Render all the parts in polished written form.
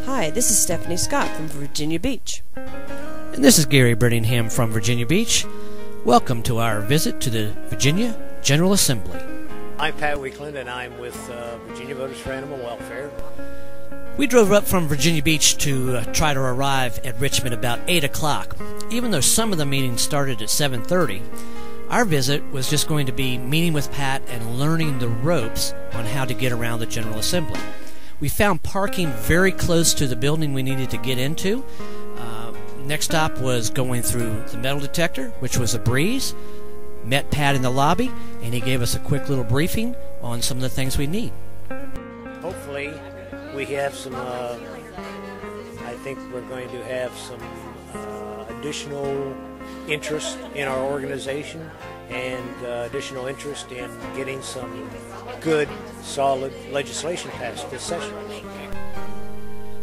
Hi, this is Stephanie Scott from Virginia Beach. And this is Gary Brittingham from Virginia Beach. Welcome to our visit to the Virginia General Assembly. I'm Pat Weekland, and I'm with Virginia Voters for Animal Welfare. We drove up from Virginia Beach to try to arrive at Richmond about 8 o'clock. Even though some of the meetings started at 7:30, our visit was just going to be meeting with Pat and learning the ropes on how to get around the General Assembly. We found parking very close to the building we needed to get into. Next stop was going through the metal detector, which was a breeze. Met Pat in the lobby, and he gave us a quick little briefing on some of the things we need. Hopefully, we have some, I think we're going to have some additional interest in our organization and additional interest in getting some good, solid legislation passed this session.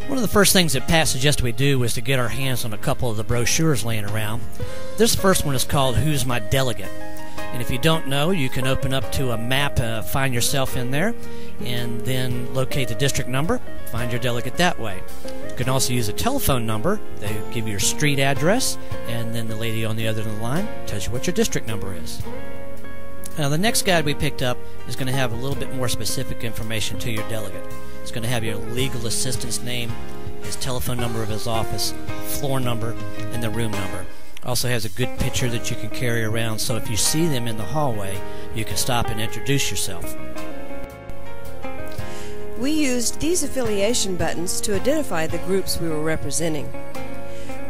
One of the first things that Pat suggested we do was to get our hands on a couple of the brochures laying around. This first one is called Who's My Delegate? And if you don't know, you can open up to a map, find yourself in there, and then locate the district number, find your delegate that way. You can also use a telephone number. They give you your street address, and then the lady on the other end of the line tells you what your district number is. Now, the next guide we picked up is going to have a little bit more specific information to your delegate. It's going to have your legal assistant's name, his telephone number of his office, floor number, and the room number. Also has a good picture that you can carry around, so if you see them in the hallway, you can stop and introduce yourself. We used these affiliation buttons to identify the groups we were representing.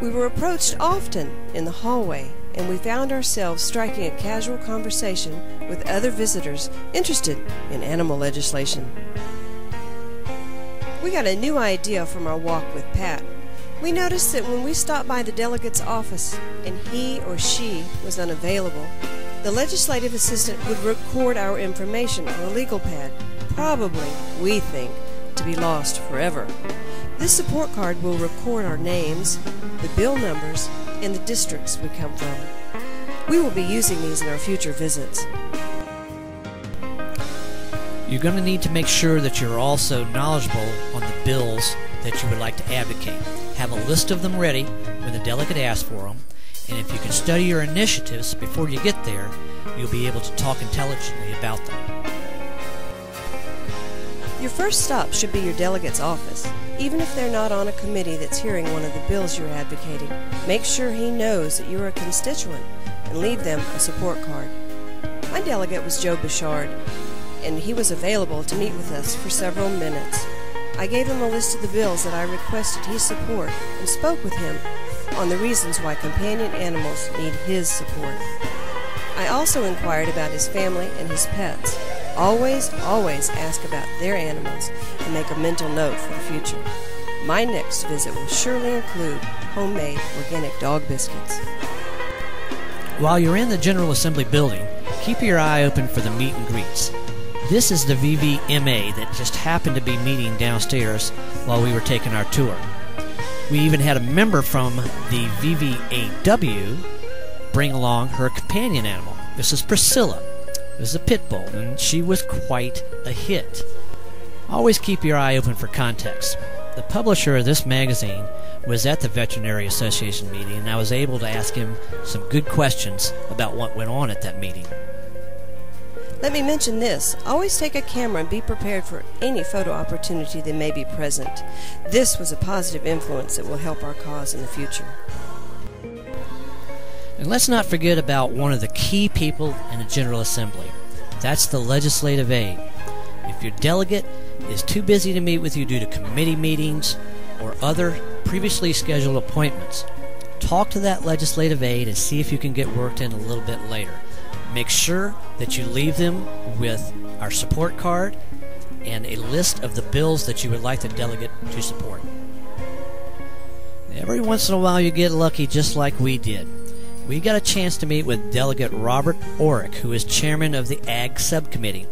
We were approached often in the hallway, and we found ourselves striking a casual conversation with other visitors interested in animal legislation. We got a new idea from our walk with Pat. We noticed that when we stopped by the delegate's office and he or she was unavailable, the legislative assistant would record our information on a legal pad, probably, we think, to be lost forever. This support card will record our names, the bill numbers, and the districts we come from. We will be using these in our future visits. You're going to need to make sure that you're also knowledgeable on the bills that you would like to advocate. Have a list of them ready when the delegate asks for them, and if you can study your initiatives before you get there, you'll be able to talk intelligently about them. Your first stop should be your delegate's office. Even if they're not on a committee that's hearing one of the bills you're advocating, make sure he knows that you're a constituent and leave them a support card. My delegate was Joe Bouchard, and he was available to meet with us for several minutes. I gave him a list of the bills that I requested he support and spoke with him on the reasons why companion animals need his support. I also inquired about his family and his pets. Always ask about their animals and make a mental note for the future. My next visit will surely include homemade organic dog biscuits. While you're in the General Assembly building, keep your eye open for the meet and greets. This is the VVMA that just happened to be meeting downstairs while we were taking our tour. We even had a member from the VVAW bring along her companion animal. This is Priscilla. This is a pit bull, and she was quite a hit. Always keep your eye open for context. The publisher of this magazine was at the Veterinary Association meeting, and I was able to ask him some good questions about what went on at that meeting. Let me mention this. Always take a camera and be prepared for any photo opportunity that may be present. This was a positive influence that will help our cause in the future. And let's not forget about one of the key people in the General Assembly. That's the legislative aide. If your delegate is too busy to meet with you due to committee meetings or other previously scheduled appointments, talk to that legislative aide and see if you can get worked in a little bit later. Make sure that you leave them with our support card and a list of the bills that you would like the delegate to support. Every once in a while you get lucky just like we did. We got a chance to meet with Delegate Robert Orrick, who is chairman of the Ag Subcommittee.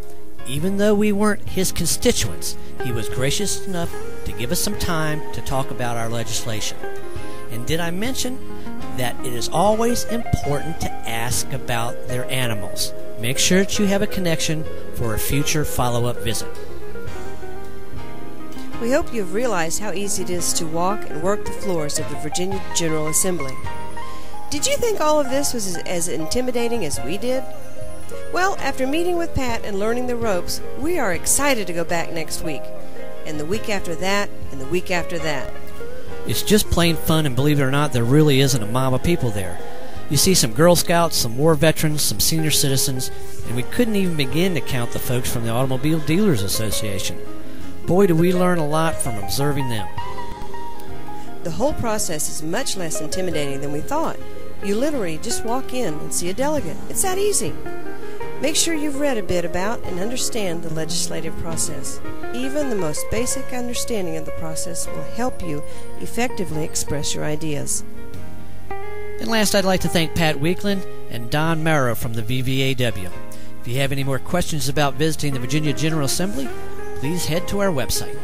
Even though we weren't his constituents, he was gracious enough to give us some time to talk about our legislation. And did I mention that it is always important to ask about their animals? Make sure that you have a connection for a future follow-up visit. We hope you have realized how easy it is to walk and work the floors of the Virginia General Assembly. Did you think all of this was as intimidating as we did? Well, after meeting with Pat and learning the ropes, we are excited to go back next week, and the week after that, and the week after that. It's just plain fun, and believe it or not, there really isn't a mob of people there. You see some Girl Scouts, some war veterans, some senior citizens, and we couldn't even begin to count the folks from the Automobile Dealers Association. Boy, do we learn a lot from observing them. The whole process is much less intimidating than we thought. You literally just walk in and see a delegate. It's that easy. Make sure you've read a bit about and understand the legislative process. Even the most basic understanding of the process will help you effectively express your ideas. And last, I'd like to thank Pat Weekland and Don Marrow from the VVAW. If you have any more questions about visiting the Virginia General Assembly, please head to our website.